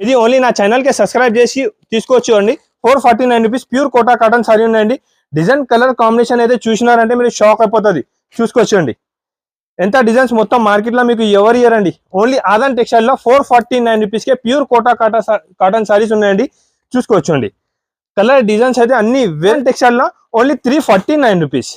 ఇది ఓన్లీ నా ఛానల్ కి సబ్స్క్రైబ్ చేసి తీసుకోవచ్చు అండి. 449 rupees pure Kota cotton sari ఉన్నాయండి. డిజైన్ కలర్ కాంబినేషన్ అయితే చూసినారంటే మీరు షాక్ అయిపోతుంది. చూసుకోవచ్చు అండి ఎంత డిజైన్స్ మొత్తం మార్కెట్ లో మీకు ఎవరు ఇయరండి. ఓన్లీ ఆదాన్ టెక్స్టైల్ లో 449 రూపీస్ కే ప్యూర్ కోటా కాటన్ సారీస్ ఉన్నాయండి. చూసుకోవచ్చు అండి కలర్ డిజైన్స్ అయితే అన్ని వేరే టెక్స్టైల్ లో ఓన్లీ 349 రూపీస్,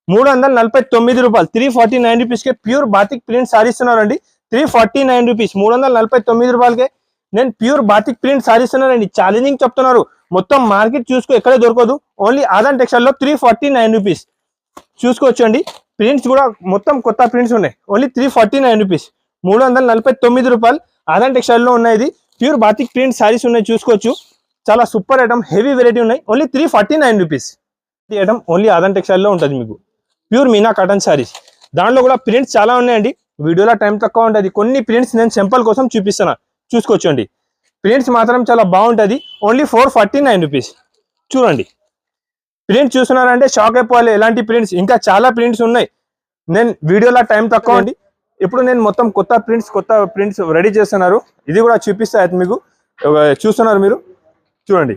349 రూపాయలు. 349 రూపీస్ కే ప్యూర్ బాతిక్ ప్రింట్ సారీస్ ఉన్నారండి. 349 రూపీస్, 349 రూపాయలకే నేను ప్యూర్ బాతిక్ ప్రింట్ సారీస్ ఉన్నారండి. ఛాలెంజింగ్ చెప్తున్నారు, మొత్తం మార్కెట్ చూసుకో ఎక్కడే దొరకదు. ఓన్లీ ఆదాన్ టెక్స్టైల్ లో 349 రూపీస్. చూసుకోవచ్చు అండి ప్రింట్స్ కూడా మొత్తం కొత్త ప్రింట్స్ ఉన్నాయి. ఓన్లీ 349 రూపీస్, 349 రూపాయలు. ఆదాన్ టెక్స్టైల్ లో ఉన్నాయి. ఇది ప్యూర్ బాతిక్ ప్రింట్ సారీస్ ఉన్నాయి. చూసుకోవచ్చు చాలా సూపర్ ఐటమ్, హెవీ వెరైటీ ఉన్నాయి. Only 349 rupees. ఈ ఐటమ్ ఓన్లీ ఆదాన్ టెక్స్టైల్ లో ఉంటుంది మీకు. ప్యూర్ మీనా కాటన్ సారీస్, దాంట్లో కూడా ప్రింట్స్ చాలా ఉన్నాయండి. వీడియోలో టైం తక్కువ ఉంటుంది. కొన్ని ప్రింట్స్ నేను సింపుల్ కోసం చూపిస్తున్నా. చూసుకోవచ్చు అండి ప్రింట్స్ మాత్రం చాలా బాగుంటుంది. Only 449 rupees. చూడండి ప్రింట్ చూస్తున్నారంటే షాక్ అయిపోవాలి. ఎలాంటి ప్రింట్స్, ఇంకా చాలా ప్రింట్స్ ఉన్నాయి. నేను వీడియోలో టైం తక్కువ అండి. ఇప్పుడు నేను మొత్తం కొత్త ప్రింట్స్ రెడీ చేస్తున్నారు. ఇది కూడా చూపిస్తాయి మీకు. చూస్తున్నారు మీరు, చూడండి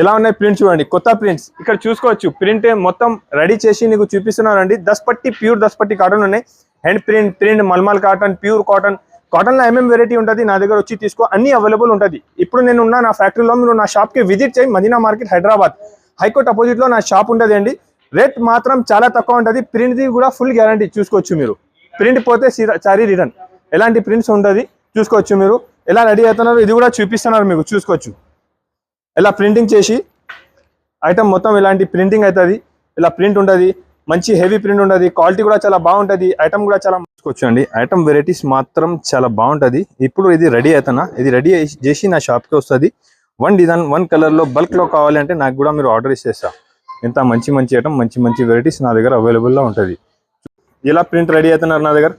ఎలా ఉన్నాయి ప్రింట్స్. చూడండి కొత్త ప్రింట్స్ ఇక్కడ చూసుకోవచ్చు. ప్రింట్ మొత్తం రెడీ చేసి నీకు చూపిస్తున్నారండి. దస్పట్టి ప్యూర్ దస్పట్టి కాటన్ ఉన్నాయి. Hand print malmal cotton, pure cotton. కాటన్లో వెరైటీ ఉంటుంది. నా దగ్గర వచ్చి తీసుకో, అన్ని అవైలబుల్ ఉంటుంది. ఇప్పుడు నేను ఉన్న నా ఫ్యాక్టరీలో మీరు నా షాప్కి విజిట్ చేయి. మదీనా మార్కెట్, హైదరాబాద్, హైకోర్ట్ అపోజిట్లో నా షాప్ ఉంటుంది అండి. రేట్ మాత్రం చాలా తక్కువ ఉంటుంది. ప్రింట్ది కూడా ఫుల్ గ్యారంటీ. చూసుకోవచ్చు మీరు. ప్రింట్ పోతే సారీ రిటర్న్, ఎలాంటి ప్రింట్స్ ఉంటుంది. చూసుకోవచ్చు మీరు ఎలా రెడీ అవుతున్నారు. ఇది కూడా చూపిస్తున్నారు మీకు. చూసుకోవచ్చు ఇలా ప్రింటింగ్ చేసి ఐటమ్ మొత్తం ఇలాంటి ప్రింటింగ్ అవుతుంది. ఇలా ప్రింట్ ఉంటుంది, మంచి హెవీ ప్రింట్ ఉంటుంది. క్వాలిటీ కూడా చాలా బాగుంటుంది. ఐటమ్ కూడా చాలా చూసుకోవచ్చు అండి. ఐటమ్ వెరైటీస్ మాత్రం చాలా బాగుంటుంది. ఇప్పుడు ఇది రెడీ అవుతున్నా, ఇది రెడీ చేసి నా షాప్కి వస్తుంది. వన్ డిజైన్, వన్ కలర్లో బల్క్లో కావాలంటే నాకు కూడా మీరు ఆర్డర్ ఇచ్చేస్తా. ఎంత మంచి ఐటమ్, మంచి వెరైటీస్ నా దగ్గర అవైలబుల్లో ఉంటుంది. ఇలా ప్రింట్ రెడీ అవుతున్నారు నా దగ్గర.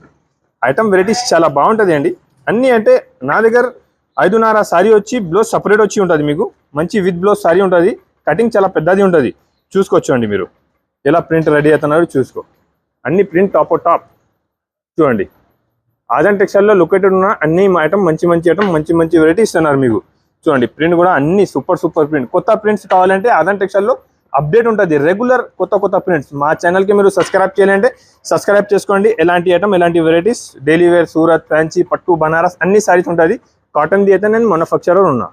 ఐటమ్ వెరైటీస్ చాలా బాగుంటుంది అండి. అన్నీ అంటే నా దగ్గర 5.5 సారీ వచ్చి బ్లౌజ్ సపరేట్ వచ్చి ఉంటుంది. మీకు మంచి విత్ బ్లౌజ్ సారీ ఉంటుంది. కటింగ్ చాలా పెద్దది ఉంటుంది. చూసుకోవచ్చు అండి మీరు ఎలా ప్రింట్ రెడీ అవుతున్నారు. చూసుకో అన్ని ప్రింట్ టాప్. చూడండి ఆదాన్ టెక్స్టైల్లో లొకేటెడ్ ఉన్న అన్ని ఐటమ్ మంచి ఐటమ్, మంచి వెరైటీ ఇస్తున్నారు మీకు. చూడండి ప్రింట్ కూడా అన్ని సూపర్ ప్రింట్. కొత్త ప్రింట్స్ కావాలంటే ఆదాన్ టెక్స్టైల్లో అప్డేట్ ఉంటుంది. రెగ్యులర్ కొత్త ప్రింట్స్. మా ఛానల్కి మీరు సబ్స్క్రైబ్ చేయాలంటే సబ్స్క్రైబ్ చేసుకోండి. ఎలాంటి ఐటమ్, ఎలాంటి varieties, daily wear, Surat, fancy, పట్టు, బనారస్ అన్ని సారీస్ ఉంటుంది. కాటన్ది అయితే నేను మ్యానుఫ్యాక్చరర్ ఉన్నా.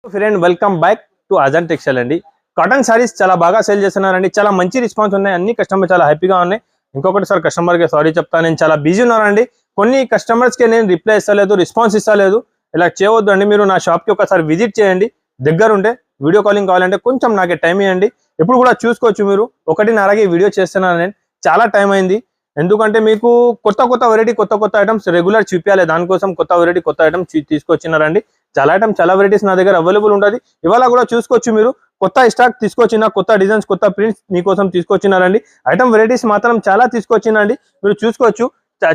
Friend welcome back to Aadan textile అండి. కాటన్ సారీస్ చాలా బాగా సేల్ చేస్తున్నారండి. చాలా మంచి రెస్పాన్స్ ఉన్నాయి. అన్ని కస్టమర్ చాలా హ్యాపీగా ఉన్నాయి. ఇంకొకటి సార్ కస్టమర్కి సారీ చెప్తాను, నేను చాలా బిజీ ఉన్నానండి. కొన్ని కస్టమర్స్కి నేను రిప్లై ఇస్తలేదు, రెస్పాన్స్ ఇస్తలేదు. ఇలా చేయవద్దు అండి. మీరు నా షాప్కి ఒకసారి విజిట్ చేయండి. దగ్గరుంటే వీడియో కాలింగ్ కావాలంటే కొంచెం నాకే టైం ఇవ్వండి. ఇప్పుడు కూడా చూసుకోవచ్చు మీరు. 1:30కి వీడియో చేస్తున్నాను నేను. చాలా టైం అయింది. ఎందుకంటే మీకు కొత్త వెరైటీ, కొత్త ఐటమ్స్ రెగ్యులర్ చూపించాలి. దానికోసం కొత్త వెరైటీ, కొత్త ఐటమ్స్ తీసుకొచ్చినారండి. చాలా ఐటమ్స్, చాలా వెరైటీస్ నా దగ్గర అవైలబుల్ ఉంటుంది. ఇవాళ కూడా చూసుకోవచ్చు మీరు. కొత్త స్టాక్ తీసుకొచ్చిన, కొత్త డిజైన్స్, కొత్త ప్రింట్స్ మీకోసం తీసుకొచ్చినారండి. ఐటమ్ వెరైటీస్ మాత్రం చాలా తీసుకొచ్చినండి. మీరు చూసుకోవచ్చు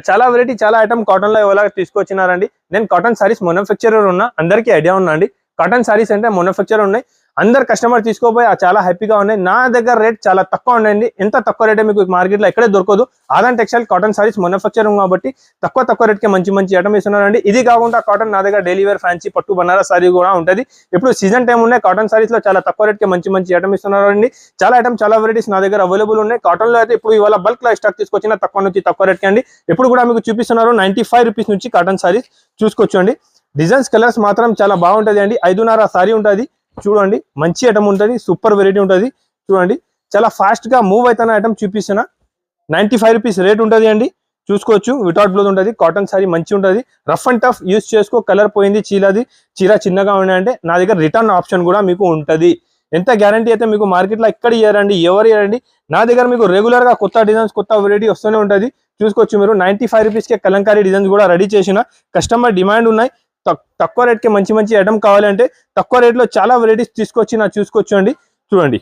చాలా వెరైటీ, చాలా ఐటమ్ కాటన్లో ఇవాళ తీసుకొచ్చినారండి. నేను కాటన్ సారీస్ మ్యానుఫ్యాక్చరర్ ఉన్నా, అందరికీ ఐడియా ఉన్నా అండి. కాటన్ సారీస్ అంటే మ్యానుఫ్యాక్చరర్ ఉన్నాయి. అందరు కస్టమర్ తీసుకోపోయి చాలా హ్యాపీగా ఉన్నాయి. నా దగ్గర రేట్ చాలా తక్కువ ఉన్నాయండి. ఎంత తక్కువ రేటే మీకు మార్కెట్లో ఎక్కడే దొరకదు. Aadan textile cotton saris manufacturing కాబట్టి తక్కువ రేట్కి మంచి ఐటమ్ ఇస్తున్నారండి. ఇది కాకుండా కాటన్ నా దగ్గర డైలీ వేర్, ఫ్యాన్సీ, పట్టు, బనారస్ సారీ కూడా ఉంటుంది. ఇప్పుడు సీజన్ టైం ఉన్నాయి. కాటన్ సారీస్లో చాలా తక్కువ రేట్కి మంచి ఐటమ్ ఇస్తున్నారండి. చాలా ఐటమ్, చాలా వెరైటీస్ నా దగ్గర అవైలబుల్ ఉన్నాయి. కాటన్లో అయితే ఇప్పుడు ఇవాళ బల్క్లో స్టాక్ తీసుకొచ్చిన తక్కువ రేట్కి అండి. ఇప్పుడు కూడా మీకు చూపిస్తున్నారు 95 రూపీస్ నుంచి కాటన్ సారీస్. చూసుకోవచ్చు అండి. డిజైన్స్, కలర్స్ మాత్రం చాలా బాగుంటుంది అండి. 5.5 సారీ ఉంటుంది. చూడండి మంచి ఐటమ్ ఉంటుంది. సూపర్ వెరైటీ ఉంటుంది. చూడండి చాలా ఫాస్ట్గా మూవ్ అవుతున్న ఐటమ్ చూపిస్తున్నా. 95 రూపీస్ రేట్ ఉంటుంది అండి. చూసుకోవచ్చు వితౌట్ బ్లౌజ్ ఉంటుంది. కాటన్ సారీ మంచి ఉంటుంది. రఫ్ అండ్ టఫ్ యూస్ చేసుకో. కలర్ పోయింది, చీర చిన్నగా ఉన్నాయంటే నా దగ్గర రిటర్న్ ఆప్షన్ కూడా మీకు ఉంటుంది. ఎంత గ్యారంటీ అయితే మీకు మార్కెట్లో ఎక్కడ ఇయ్యారండి, ఎవరు ఇయ్యారండి. నా దగ్గర మీకు రెగ్యులర్గా కొత్త డిజైన్స్, కొత్త వెరైటీ వస్తూనే ఉంటుంది. చూసుకోవచ్చు మీరు. 95 రూపీస్కే కలంకారీ డిజైన్స్ కూడా రెడీ చేసిన. కస్టమర్ డిమాండ్ ఉన్నాయి. తక్కువ రేట్కి మంచి ఐటమ్ కావాలంటే తక్కువ రేట్లో చాలా వెరైటీస్ చూసుకోవచ్చు అండి. చూడండి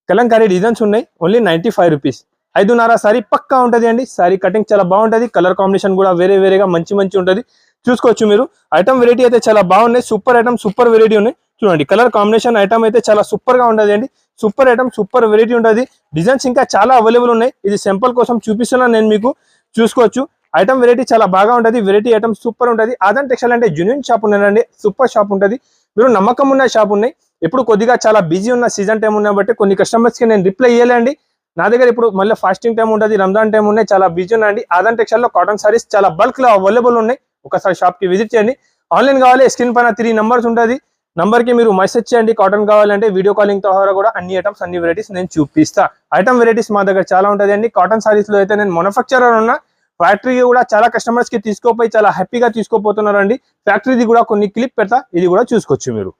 కలంకారీ డిజైన్స్ ఉన్నాయి. Only 95 rupees. 5.5 సారీ పక్కా ఉంటుంది అండి. సారీ కటింగ్ చాలా బాగుంటుంది. కలర్ కాంబినేషన్ కూడా వేరేగా మంచి ఉంటుంది. చూసుకోవచ్చు మీరు. ఐటమ్ వెరైటీ అయితే చాలా బాగున్నాయి. సూపర్ ఐటమ్, సూపర్ వెరైటీ ఉన్నాయి. చూడండి కలర్ కాంబినేషన్ ఐటమ్ అయితే చాలా సూపర్గా ఉంటుంది అండి. సూపర్ ఐటమ్, సూపర్ వెరైటీ ఉంటుంది. డిజైన్స్ ఇంకా చాలా అవైలబుల్ ఉన్నాయి. ఇది సింపుల్ కోసం చూపిస్తున్నాను నేను మీకు. చూసుకోవచ్చు ఐటమ్ వెరైటీ చాలా బాగా ఉంటుంది, వెరైటీ ఐటమ్ సూపర్ ఉంటుంది. ఆదాన్ టెక్స్టైల్ అంటే జెన్యూన్ షాప్ ఉన్నాయండి, సూపర్ షాప్ ఉంటుంది. మీరు నమ్మకం ఉన్న షాప్ ఉన్నాయి. ఇప్పుడు కొద్దిగా చాలా బిజీ ఉన్న సీజన్ టైం ఉన్న బట్టి కొన్ని కస్టమర్స్కి నేను రిప్లై ఇవ్వలేండి. నా దగ్గర ఇప్పుడు మళ్ళీ ఫాస్టింగ్ టైం ఉంటుంది, రంజాన్ టైం ఉన్నాయి, చాలా బిజీ ఉన్నాయండి. ఆదాన్ టెక్స్టైల్లో కాటన్ సారీస్ చాలా బల్క్లో అవైలబుల్ ఉన్నాయి. ఒకసారి షాప్కి విజిట్ చేయండి. ఆన్లైన్ కావాలి, స్క్రీన్ పైన 3 నెంబర్స్ ఉంటుంది. నంబర్కి మీరు మెసేజ్ చేయండి. కాటన్ కావాలంటే వీడియో కాలింగ్ ద్వారా కూడా అన్ని ఐటమ్స్ అన్ని వెరైటీస్ నేను చూపిస్తా. ఐటమ్ వెరైటీస్ మా దగ్గర చాలా ఉంటుంది అండి. కాటన్ సారీస్లో అయితే నేను మ్యానుఫ్యాక్చరర్ ఉన్న ఫ్యాక్టరీకి కూడా చాలా కస్టమర్స్కి తీసుకోపోయి చాలా హ్యాపీగా తీసుకోపోతున్నారండి. ఫ్యాక్టరీది కూడా కొన్ని క్లిప్ పెడతా, ఇది కూడా చూసుకోవచ్చు. మీరు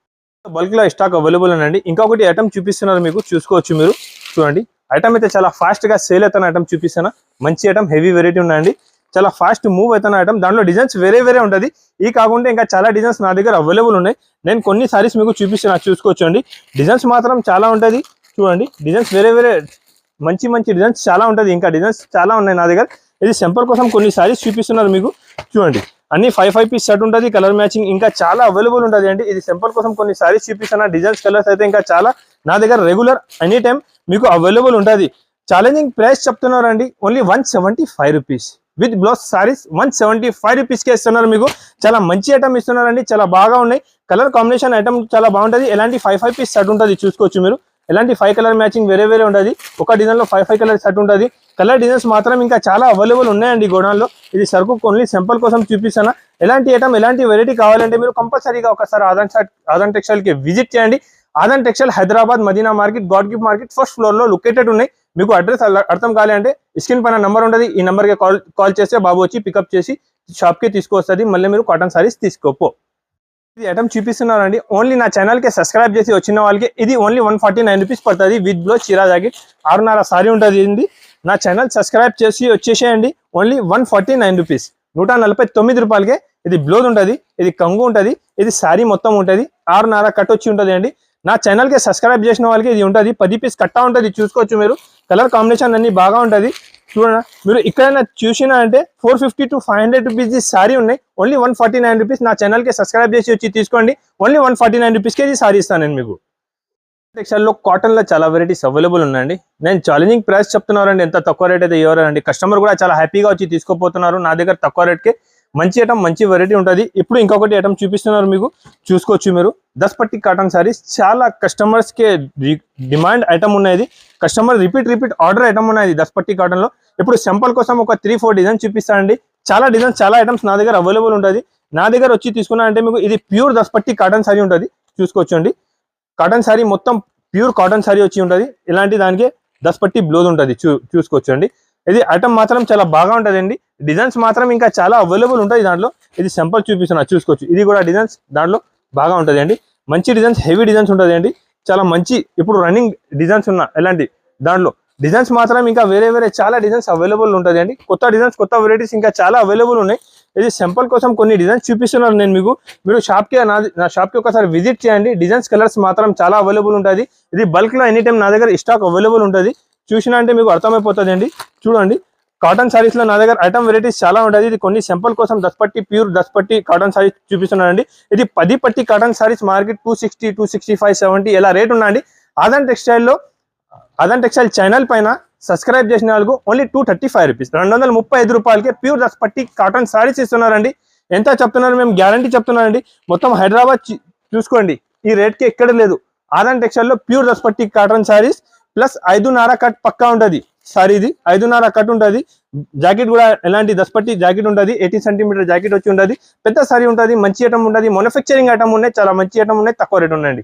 బల్క్లో స్టాక్ అవైలబుల్ అండి. ఇంకొకటి ఐటమ్ చూపిస్తున్నారు మీకు, చూసుకోవచ్చు. మీరు చూడండి, ఐటమ్ అయితే చాలా ఫాస్ట్గా సేల్ అవుతున్న ఐటమ్ చూపిస్తాను. మంచి ఐటమ్, హెవీ వెరైటీ ఉన్నాయండి. చాలా ఫాస్ట్ మూవ్ అవుతున్న ఐటమ్. దాంట్లో డిజైన్స్ వేరే ఉంటుంది. ఈ కాకుండా ఇంకా చాలా డిజైన్స్ నా దగ్గర అవైలబుల్ ఉన్నాయి. నేను కొన్ని సారీస్ మీకు చూపిస్తున్నా, చూసుకోవచ్చు అండి. డిజైన్స్ మాత్రం చాలా ఉంటుంది. చూడండి, డిజైన్స్ వేరే మంచి డిజైన్స్ చాలా ఉంటుంది. ఇంకా డిజైన్స్ చాలా ఉన్నాయి నా దగ్గర. ఇది సింపుల్ కోసం కొన్ని సారీస్ చూపిస్తున్నారు మీకు. చూడండి, అన్ని 5 పీస్ సెట్ ఉంటుంది, కలర్ మ్యాచింగ్ ఇంకా చాలా అవైలబుల్ ఉంటుంది అండి. ఇది సింపుల్ కోసం కొన్ని సారీస్ చూపిస్తున్నా. డిజైన్స్ కలర్స్ అయితే ఇంకా చాలా నా దగ్గర రెగ్యులర్ ఎనీ టైం మీకు అవైలబుల్ ఉంటుంది. ఛాలెంజింగ్ ప్రైస్ చెప్తున్నారండి, only 175 rupees with blouse saris 175 రూపీస్కే ఇస్తున్నారు మీకు. చాలా మంచి ఐటమ్ ఇస్తున్నారండి, చాలా బాగా ఉన్నాయి. కలర్ కాంబినేషన్ ఐటమ్ చాలా బాగుంటుంది. ఎలాంటి 5 పీస్ సెట్ ఉంటుంది, చూసుకోవచ్చు మీరు. ఎలాంటి 5 కలర్ మ్యాచింగ్ వేరే ఉంటుంది. ఒక డిజైన్లో 5 కలర్ సెట్ ఉంటుంది. కలర్ డిజైన్స్ మాత్రం ఇంకా చాలా అవైలబుల్ ఉన్నాయండి గోడౌన్లో. ఇది సరుకు ఓన్లీ సింపుల్ కోసం చూపిస్తాను. ఎలాంటి ఐటమ్, ఎలాంటి వెరైటీ కావాలంటే మీరు కంపల్సరీగా ఒకసారి ఆదాన్ టెక్స్టైల్కి విజిట్ చేయండి. Aadan textile Hyderabad Madina market, god gift market first ఫ్లోర్లో లొకేటెడ్ ఉన్నాయి. మీకు అడ్రస్ అర్థం కాలే అంటే స్క్రీన్ పైన నంబర్ ఉంటుంది. ఈ నెంబర్కి కాల్ చేస్తే బాబు వచ్చి పికప్ చేసి షాప్కి తీసుకొస్తుంది. మళ్ళీ మీరు కాటన్ సారీస్ తీసుకోపో. ఇది ఐటమ్ చూపిస్తున్నారండి. ఓన్లీ నా ఛానల్కి సబ్స్క్రైబ్ చేసి వచ్చిన వాళ్ళకి ఇది ఓన్లీ 149 రూపీస్ పడుతుంది. విత్ బ్లౌజ్ చీరా జాకెట్ 6.5 సారీ ఉంటుంది. ఇది నా ఛానల్ సబ్స్క్రైబ్ చేసి వచ్చేసేయండి. ఓన్లీ 149 రూపీస్, 149 రూపాయలకే. ఇది బ్లౌజ్ ఉంటుంది, ఇది కంగు ఉంటుంది, ఇది సారీ మొత్తం ఉంటుంది. 6.5 కట్ వచ్చి ఉంటుంది అండి. నా ఛానల్కి సబ్స్క్రైబ్ చేసిన వాళ్ళకి ఇది ఉంటుంది. 10 పీస్ కట్టా ఉంటుంది, చూసుకోవచ్చు మీరు. కలర్ కాంబినేషన్ అన్ని బాగా ఉంటుంది. చూడండి, మీరు ఎక్కడైనా చూసినా అంటే 450 to 500 రూపీస్ సారీ ఉన్నాయి. Only 149 rupees. నా ఛానల్కి సబ్స్క్రైబ్ చేసి వచ్చి తీసుకోండి. ఓన్లీ 149 రూపీస్కి ఇది సారీ ఇస్తాను నేను మీకు. టెక్స్టైల్లో కాటన్లో చాలా వెరైటీస్ అవైలబుల్ ఉన్నాయండి. నేను ఛాలెంజింగ్ ప్రైస్ చెప్తున్నారండి, ఎంత తక్కువ రేట్ అయితే ఎవరండి. కస్టమర్ కూడా చాలా హ్యాపీగా వచ్చి తీసుకోపోతున్నారు నా దగ్గర తక్కువ రేట్కి. మంచి ఐటమ్, మంచి వెరైటీ ఉంటుంది. ఇప్పుడు ఇంకొకటి ఐటమ్ చూపిస్తున్నారు మీకు, చూసుకోవచ్చు మీరు. 10 పట్టి కాటన్ సారీస్ చాలా కస్టమర్స్కి డిమాండ్ ఐటమ్ ఉన్నది. కస్టమర్ రిపీట్ ఆర్డర్ ఐటమ్ ఉన్నది 10 పట్టి కాటన్లో. ఇప్పుడు సింపుల్ కోసం ఒక 3-4 డిజైన్ చూపిస్తానండి. చాలా డిజైన్స్, చాలా ఐటమ్స్ నా దగ్గర అవైలబుల్ ఉంటుంది. నా దగ్గర వచ్చి తీసుకున్నా అంటే మీకు ఇది ప్యూర్ 10 పట్టి కాటన్ సారీ ఉంటుంది, చూసుకోవచ్చు అండి. కాటన్ సారీ మొత్తం ప్యూర్ కాటన్ సారీ వచ్చి ఉంటుంది. ఇలాంటి దానికి 10 పట్టి బ్లౌజ్ ఉంటుంది, చూసుకోవచ్చు అండి. ఇది ఐటమ్ మాత్రం చాలా బాగా ఉంటుంది అండి. డిజైన్స్ మాత్రం ఇంకా చాలా అవైలబుల్ ఉంటుంది దాంట్లో. ఇది సింపుల్ చూపిస్తున్నా, చూసుకోవచ్చు. ఇది కూడా డిజైన్స్ దాంట్లో బాగా ఉంటుంది అండి. మంచి డిజైన్స్, హెవీ డిజైన్స్ ఉంటుంది అండి. చాలా మంచి ఇప్పుడు రన్నింగ్ డిజైన్స్ ఉన్న ఎలాంటి దాంట్లో డిజైన్స్ మాత్రం ఇంకా వేరే చాలా డిజైన్స్ అవైలబుల్ ఉంటుంది అండి. కొత్త డిజైన్స్, కొత్త వెరైటీస్ ఇంకా చాలా అవైలబుల్ ఉన్నాయి. ఇది సింపుల్ కోసం కొన్ని డిజైన్స్ చూపిస్తున్నాను నేను మీకు. మీరు షాప్కి నా షాప్కి ఒకసారి విజిట్ చేయండి. డిజైన్స్, కలర్స్ మాత్రం చాలా అవైలబుల్ ఉంటుంది. ఇది బల్క్లో ఎనీ టైం నా దగ్గర స్టాక్ అవైలబుల్ ఉంటుంది. చూసినా అంటే మీకు అర్థమైపోతుంది అండి. చూడండి, కాటన్ సారీస్లో నా దగ్గర ఐటమ్ వెరైటీస్ చాలా ఉంటుంది. ఇది కొన్ని సింపుల్ కోసం 10 పట్టి ప్యూర్ 10 పట్టి కాటన్ సారీస్ చూపిస్తున్నానండి. ఇది 10 పట్టి కాటన్ సారీస్ మార్కెట్ 260, 265, 70 ఇలా రేట్ ఉన్నాయండి. ఆదాన్ టెక్స్టైల్ ఛానల్ పైన సబ్స్క్రైబ్ చేసిన వాళ్ళకు ఓన్లీ 235 రూపీస్, 235 రూపాయలకే ప్యూర్ 10 పట్టి కాటన్ సారీస్ ఇస్తున్నారండి. ఎంత చెప్తున్నారు, మేము గ్యారంటీ చెప్తున్నారండి. మొత్తం హైదరాబాద్ చూసుకోండి, ఈ రేట్కి ఎక్కడ లేదు. ఆదాన్ టెక్స్టైల్లో ప్యూర్ 10 పట్టి కాటన్ సారీస్ ప్లస్ 5.5 కట్ పక్కా ఉంటుంది. సారీ ఇది 5.5 కట్ ఉంటుంది. జాకెట్ కూడా ఎలాంటి 10 పట్టి జాకెట్ ఉంటుంది. 18 సెంటీమీటర్ జాకెట్ వచ్చి ఉంటుంది. పెద్ద సారీ ఉంటుంది. మంచి ఐటమ్ ఉంటుంది. మ్యానుఫ్యాక్చరింగ్ ఐటమ్ ఉన్నాయి. చాలా మంచి ఐటమ్ ఉన్నాయి, తక్కువ రేట్ ఉన్నాయండి.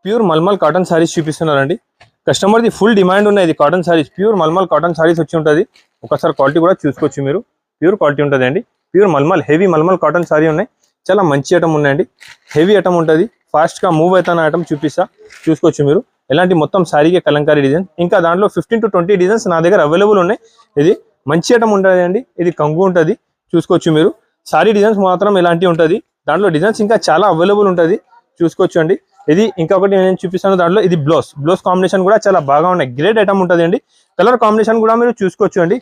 ప్యూర్ మల్మల్ కాటన్ సారీస్ చూపిస్తున్నారండి. కస్టమర్ది ఫుల్ డిమాండ్ ఉన్నాయి. ఇది cotton saris, pure malmal cotton saris వచ్చి ఉంటుంది. ఒకసారి క్వాలిటీ కూడా చూసుకోవచ్చు మీరు. ప్యూర్ క్వాలిటీ ఉంటుంది అండి. Pure malmal, heavy malmal cotton sari ఉన్నాయి. చాలా మంచి ఐటమ్ ఉన్నాయండి. హెవీ ఐటమ్ ఉంటుంది. ఫాస్ట్గా మూవ్ అవుతున్న ఐటమ్ చూపిస్తా, చూసుకోవచ్చు మీరు. ఎలాంటి మొత్తం సారీకి కలంకారీ డిజైన్, ఇంకా దాంట్లో 15 to 20 డిజైన్స్ నా దగ్గర అవైలబుల్ ఉన్నాయి. ఇది మంచి ఐటమ్ ఉంటుంది అండి. ఇది కంగు ఉంటుంది, చూసుకోవచ్చు మీరు. సారీ డిజైన్స్ మాత్రం ఇలాంటివి ఉంటుంది. దాంట్లో డిజైన్స్ ఇంకా చాలా అవైలబుల్ ఉంటుంది, చూసుకోవచ్చు అండి. ఇది ఇంకొకటి నేను చూపిస్తాను. దాంట్లో ఇది బ్లౌజ్ కాంబినేషన్ కూడా చాలా బాగా ఉన్నాయి. గ్రేట్ ఐటమ్ ఉంటుంది అండి. కలర్ కాంబినేషన్ కూడా మీరు చూసుకోవచ్చు అండి.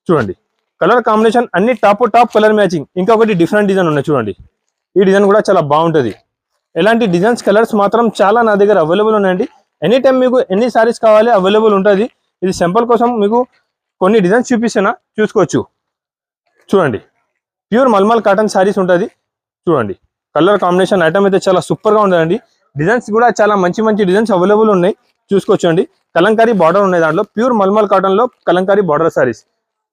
చూడండి, కలర్ కాంబినేషన్ అన్ని టాప్ కలర్ మ్యాచింగ్. ఇంకొకటి డిఫరెంట్ డిజైన్ ఉన్నాయి, చూడండి. ఈ డిజైన్ కూడా చాలా బాగుంటుంది. ఎలాంటి డిజైన్స్, కలర్స్ మాత్రం చాలా నా దగ్గర అవైలబుల్ ఉన్నాయండి. ఎనీ టైం మీకు ఎన్ని సారీస్ కావాలి అవైలబుల్ ఉంటుంది. ఇది సింపుల్ కోసం మీకు కొన్ని డిజైన్స్ చూపిస్తున్నా, చూసుకోవచ్చు. చూడండి ప్యూర్ మల్మల్ కాటన్ శారీస్ ఉంటుంది. చూడండి కలర్ కాంబినేషన్ ఐటమ్ అయితే చాలా సూపర్గా ఉందండి. డిజైన్స్ కూడా చాలా మంచి మంచి డిజైన్స్ అవైలబుల్ ఉన్నాయి. చూసుకోవచ్చండి. కలంకారీ బార్డర్ ఉన్నాయి దాంట్లో. ప్యూర్ మల్మల్ కాటన్లో కలంకారీ బార్డర్ శారీస్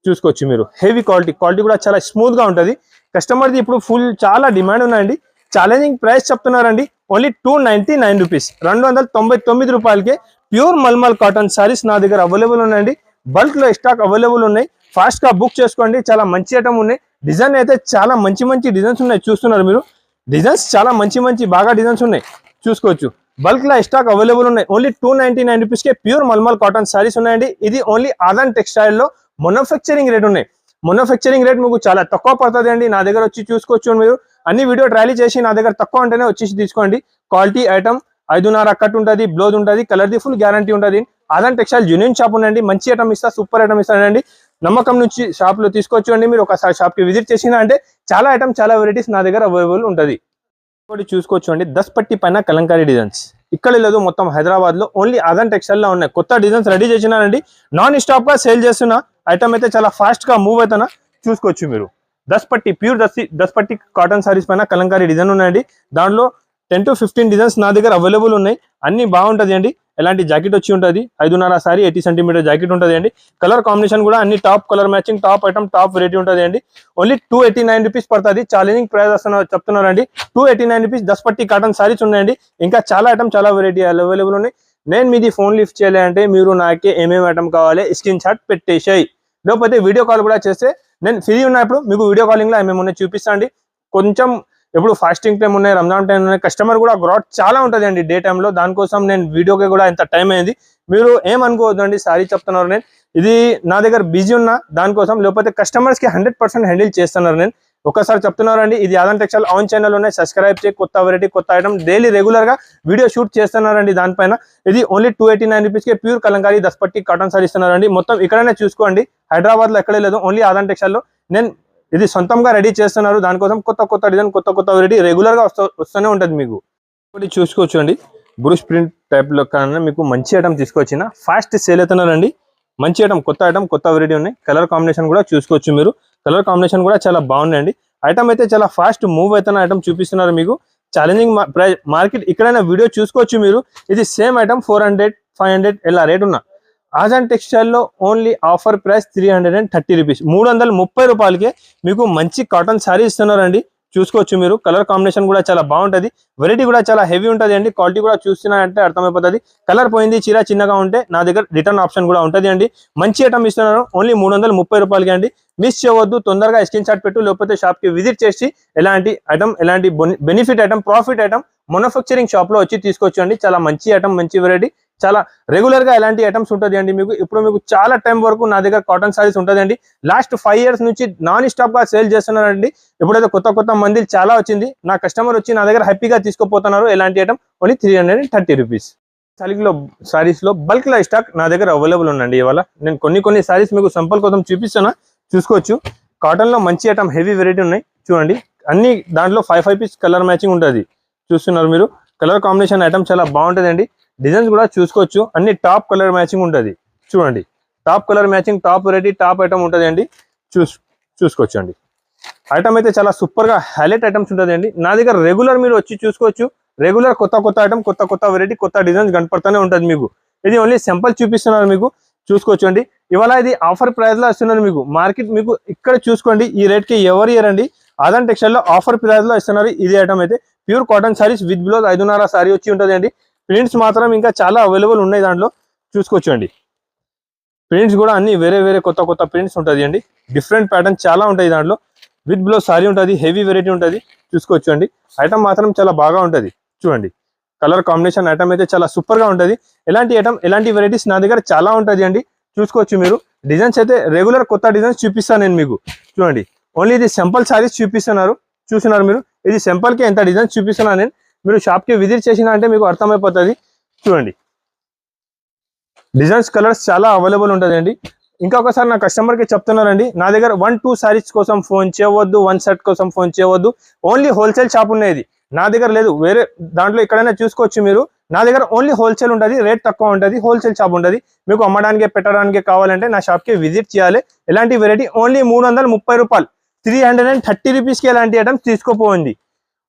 చూసుకోవచ్చు మీరు. హెవీ క్వాలిటీ కూడా చాలా స్మూత్గా ఉంటుంది. కస్టమర్ది ఇప్పుడు ఫుల్ చాలా డిమాండ్ ఉన్నాయండి. ఛాలెంజింగ్ ప్రైస్ చెప్తున్నారండి. ఓన్లీ 299 రూపీస్, 299 రూపాయలకే ప్యూర్ మల్మల్ కాటన్ శారీస్ నా దగ్గర అవైలబుల్ ఉన్నాయండి. బల్క్లో స్టాక్ అవైలబుల్ ఉన్నాయి. ఫాస్ట్గా బుక్ చేసుకోండి. చాలా మంచి ఐటమ్ ఉన్నాయి. డిజైన్ అయితే చాలా మంచి మంచి డిజైన్స్ ఉన్నాయి. చూస్తున్నారు మీరు. డిజైన్స్ చాలా మంచి మంచి బాగా డిజైన్స్ ఉన్నాయి. చూసుకోవచ్చు. బల్క్లో స్టాక్ అవైలబుల్ ఉన్నాయి. ఓన్లీ 299 రూపీస్కే ప్యూర్ మల్మల్ కాటన్ శారీస్ ఉన్నాయండి. ఇది ఓన్లీ ఆదాన్ టెక్స్టైల్లో మ్యానుఫ్యాక్చరింగ్ రేట్ ఉన్నాయి. మ్యానుఫ్యాక్చరింగ్ రేట్ మీకు చాలా తక్కువ పడుతుంది అండి. నా దగ్గర వచ్చి చూసుకోవచ్చు మీరు. అన్ని వీడియో ట్రైల్ చేసి నా దగ్గర తక్కువ ఉంటేనే వచ్చేసి తీసుకోండి. క్వాలిటీ ఐటమ్ 5.5 కట్ ఉంటుంది, బ్లౌజ్ ఉంటుంది, కలర్ది ఫుల్ గ్యారంటీ ఉంటుంది. ఆదాన్ టెక్స్టైల్ జెన్యూన్ షాప్ ఉండండి. మంచి ఐటమ్ ఇస్తా, సూపర్ ఐటమ్ ఇస్తానండి. నమ్మకం నుంచి షాప్లో తీసుకోవచ్చు అండి. మీరు ఒకసారి షాప్కి విజిట్ చేసినా అంటే చాలా ఐటమ్ చాలా వెరైటీస్ నా దగ్గర అవైలబుల్ ఉంటుంది. ఇంకోటి చూసుకోవచ్చు అండి. 10 పట్టి పైన కలంకారీ డిజైన్స్ ఇక్కడ లేదు, మొత్తం హైదరాబాద్ లో ఓన్లీ ఆదాన్ టెక్స్టైల్ లో ఉన్నాయి. కొత్త డిజైన్స్ రెడీ చేసినానండి. నాన్ స్టాప్ గా సేల్ చేస్తున్నా. ఐటమ్ అయితే చాలా ఫాస్ట్ గా మూవ్ అవుతున్నా. చూసుకోవచ్చు మీరు. 10 పట్టి ప్యూర్ 10 పట్టి కాటన్ సారీస్ పైన కలంకారీ డిజైన్ ఉన్నాయండి. దాంట్లో 10 to 15 డిజైన్స్ నా దగ్గర అవైలబుల్ ఉన్నాయి. అన్ని బాగుంటుంది అండి. ఎలాంటి జాకెట్ వచ్చి ఉంటుంది. 5.5 సారీ 80 సెంటీమీటర్ జాకెట్ ఉంటుంది అండి. కలర్ కాంబినేషన్ కూడా అన్ని top colour matching, top item, top variety ఉంటుంది అండి. ఓన్లీ 289 రూపీస్ పడుతుంది. ఛాలెంజింగ్ ప్రైస్ చెప్తున్నారండి. 289 రూపీస్ 10 పట్టి కాటన్ సారీస్ ఉన్నాయండి. ఇంకా చాలా ఐటమ్ చాలా వెరైటీ అవైలబుల్ ఉన్నాయి. నేను మీది ఫోన్ లిఫ్ట్ చేయాలి అంటే మీరు నాకే ఏమేమి ఐటమ్ కావాలి స్క్రీన్ షాట్ పెట్టేసాయి. లేకపోతే వీడియో కాల్ కూడా చేస్తే నేను ఫ్రీ ఉన్నప్పుడు మీకు వీడియో కాలింగ్ లో ఏమేమి ఉన్నాయి చూపిస్తాండి. కొంచెం ఇప్పుడు ఫాస్టింగ్ టైం ఉన్నాయి, రంజాన్ టైం ఉన్నాయి. కస్టమర్ కూడా గ్రాట్ చాలా ఉంటుంది అండి డే టైంలో. దానికోసం నేను వీడియోకి కూడా ఎంత టైం అయింది. మీరు ఏమనుకోవద్దండి. సారీ చెప్తున్నారు. నేను ఇది నా దగ్గర బిజీ ఉన్నా దానికోసం, లేకపోతే కస్టమర్స్కి 100% హ్యాండిల్ చేస్తున్నారు. నేను ఒకసారి చెప్తున్నారండి. ఇది ఆదాన్ టెక్స్టైల్ ఆన్ ఛానల్ ఉన్నాయి. సబ్స్క్రైబ్ చేయి. కొత్త వెరైటీ, కొత్త ఐటమ్ డైలీ రెగ్యులర్ గా వీడియో షూట్ చేస్తున్నారండి దానిపైన. ఇది ఓన్లీ 289 రూపీస్కే ప్యూర్ కలంకారీ 10 పట్టి కాటన్ సారీ ఇస్తున్నారండి. మొత్తం ఇక్కడనే చూసుకోండి. హైదరాబాద్ లో ఎక్కడే లేదు, ఓన్లీ ఆదాన్ టెక్స్టైల్ లో. నేను ఇది సొంతంగా రెడీ చేస్తున్నారు. దానికోసం కొత్త కొత్త డిజైన్, కొత్త కొత్త వెరైటీ రెగ్యులర్ గా వస్తూనే ఉంటుంది మీకు. ఒకటి చూసుకోవచ్చు అండి. బ్రూష్ ప్రింట్ టైప్ లో కన్నా మీకు మంచి ఐటమ్ తీసుకొచ్చిన ఫాస్ట్ సేల్ అవుతున్నారండి. మంచి ఐటమ్, కొత్త వెరైటీ ఉన్నాయి. కలర్ కాంబినేషన్ కూడా చూసుకోవచ్చు మీరు. కలర్ కాంబినేషన్ కూడా చాలా బాగున్నాయండి. ఐటమ్ అయితే చాలా ఫాస్ట్ మూవ్ అవుతున్న ఐటమ్ చూపిస్తున్నారు మీకు. ఛాలెంజింగ్ ప్రైస్ మార్కెట్ ఇక్కడైనా వీడియో చూసుకోవచ్చు మీరు. ఇది సేమ్ ఐటమ్ 400, 500 ఇలా రేట్ ఉన్నా. Aadan టెక్స్టైల్లో only offer price 330 rupees, 330 రూపాయలకే మీకు మంచి కాటన్ శారీ ఇస్తున్నారండి. చూసుకోవచ్చు మీరు. కలర్ కాంబినేషన్ కూడా చాలా బాగుంటుంది. వెరైటీ కూడా చాలా హెవీ ఉంటుంది అండి. క్వాలిటీ కూడా చూస్తున్నారంటే అర్థమైపోతుంది. కలర్ పోయింది, చీర చిన్నగా ఉంటే నా దగ్గర రిటర్న్ ఆప్షన్ కూడా ఉంటుంది అండి. మంచి ఐటమ్ ఇస్తున్నారు. ఓన్లీ 330 రూపాయలకి అండి. మిస్ చేయవద్దు. తొందరగా స్క్రీన్ షాట్ పెట్టు, లేకపోతే షాప్కి విజిట్ చేసి ఎలాంటి ఐటమ్, ఎలాంటి benefit item, profit item manufacturing షాప్లో వచ్చి తీసుకోవచ్చండి. చాలా మంచి ఐటమ్, మంచి వెరైటీ, చాలా రెగ్యులర్ గా ఎలాంటి ఐటమ్స్ ఉంటుంది అండి మీకు. ఇప్పుడు మీకు చాలా టైం వరకు నా దగ్గర కాటన్ సారీస్ ఉంటుంది అండి. లాస్ట్ 5 years నుంచి నాన్ స్టాప్ గా సేల్ చేస్తున్నారండి. ఇప్పుడైతే కొత్త మంది చాలా వచ్చింది. నా కస్టమర్ వచ్చి నా దగ్గర హ్యాపీగా తీసుకుపోతున్నారు. ఎలాంటి ఐటమ్ ఓన్లీ 330 రూపీస్. సారీలో సారీస్ లో బల్క్ లో స్టాక్ నా దగ్గర అవైలబుల్ ఉందండి. ఇవాళ నేను కొన్ని సారీస్ మీకు సింపుల్ కోసం చూపిస్తున్నా. చూసుకోవచ్చు. కాటన్ లో మంచి ఐటమ్, హెవీ వెరైటీ ఉన్నాయి. చూడండి. అన్ని దాంట్లో 5 పీస్ కలర్ మ్యాచింగ్ ఉంటుంది. చూస్తున్నారు మీరు. కలర్ కాంబినేషన్ ఐటమ్ చాలా బాగుంటుంది అండి. డిజైన్స్ కూడా చూసుకోవచ్చు. అన్ని టాప్ కలర్ మ్యాచింగ్ ఉంటుంది. చూడండి. Top colour matching, top variety, top item ఉంటుంది అండి. చూసుకోవచ్చు అండి. ఐటమ్ అయితే చాలా సూపర్ గా హైలైట్ ఐటమ్స్ ఉంటుంది అండి. నా దగ్గర రెగ్యులర్ మీరు వచ్చి చూసుకోవచ్చు. రెగ్యులర్ కొత్త ఐటమ్, కొత్త వెరైటీ, కొత్త డిజైన్స్ కనపడుతూనే ఉంటుంది మీకు. ఇది ఓన్లీ సింపుల్ చూపిస్తున్నారు మీకు. చూసుకోవచ్చు అండి. ఇవాళ ఇది ఆఫర్ ప్రైస్ లో ఇస్తున్నారు మీకు. మార్కెట్ మీకు ఇక్కడ చూసుకోండి. ఈ రేట్ కి ఎవరు ఇయరండి. ఆదాన్ టెక్స్టైల్ లో ఆఫర్ ప్రైస్ లో ఇస్తున్నారు. ఇది ఐటమ్ అయితే pure cotton saris with blouse 5.5 sorry వచ్చి ఉంటుంది అండి. ప్రింట్స్ మాత్రం ఇంకా చాలా అవైలబుల్ ఉన్నాయి దాంట్లో. చూసుకోవచ్చు అండి. ప్రింట్స్ కూడా అన్ని వేరే కొత్త ప్రింట్స్ ఉంటుంది అండి. డిఫరెంట్ ప్యాటర్న్ చాలా ఉంటాయి దాంట్లో. విత్ బ్లౌజ్ సారీ ఉంటుంది. హెవీ వెరైటీ ఉంటుంది. చూసుకోవచ్చు అండి. ఐటమ్ మాత్రం చాలా బాగా ఉంటుంది. చూడండి. కలర్ కాంబినేషన్ ఐటమ్ అయితే చాలా సూపర్ గా ఉంటుంది. ఎలాంటి ఐటమ్, ఎలాంటి వెరైటీస్ నా దగ్గర చాలా ఉంటుంది అండి. చూసుకోవచ్చు మీరు. డిజైన్స్ అయితే రెగ్యులర్ కొత్త డిజైన్స్ చూపిస్తాను నేను మీకు. చూడండి. ఓన్లీ ఇది సింపుల్ సారీస్ చూస్తున్నారు మీరు. ఇది సింపుల్ కి ఎంత డిజైన్స్ చూపిస్తున్నాను నేను. మీరు షాప్ కి విజిట్ చేసినా అంటే మీకు అర్థమైపోతుంది. చూడండి. డిజైన్స్, కలర్స్ చాలా అవైలబుల్ ఉంటుంది అండి. ఇంకొకసారి నా కస్టమర్ కి చెప్తున్నారండి. నా దగ్గర 1-2 సారీస్ కోసం ఫోన్ చేయవద్దు, 1 సెట్ కోసం ఫోన్ చేయవద్దు. ఓన్లీ హోల్సేల్ షాప్ ఉన్నది. నా దగ్గర లేదు. వేరే దాంట్లో ఎక్కడైనా చూసుకోవచ్చు మీరు. నా దగ్గర ఓన్లీ హోల్సేల్ ఉంటుంది. రేట్ తక్కువ ఉంటుంది. హోల్సేల్ షాప్ ఉంటుంది. మీకు అమ్మడానికి, పెట్టడానికి కావాలంటే నా షాప్ కి విజిట్ చేయాలి. ఎలాంటి వెరైటీ ఓన్లీ 330 రూపాయలు. 330 రూపీస్కి ఎలాంటి ఐటమ్స్ తీసుకోపోయింది.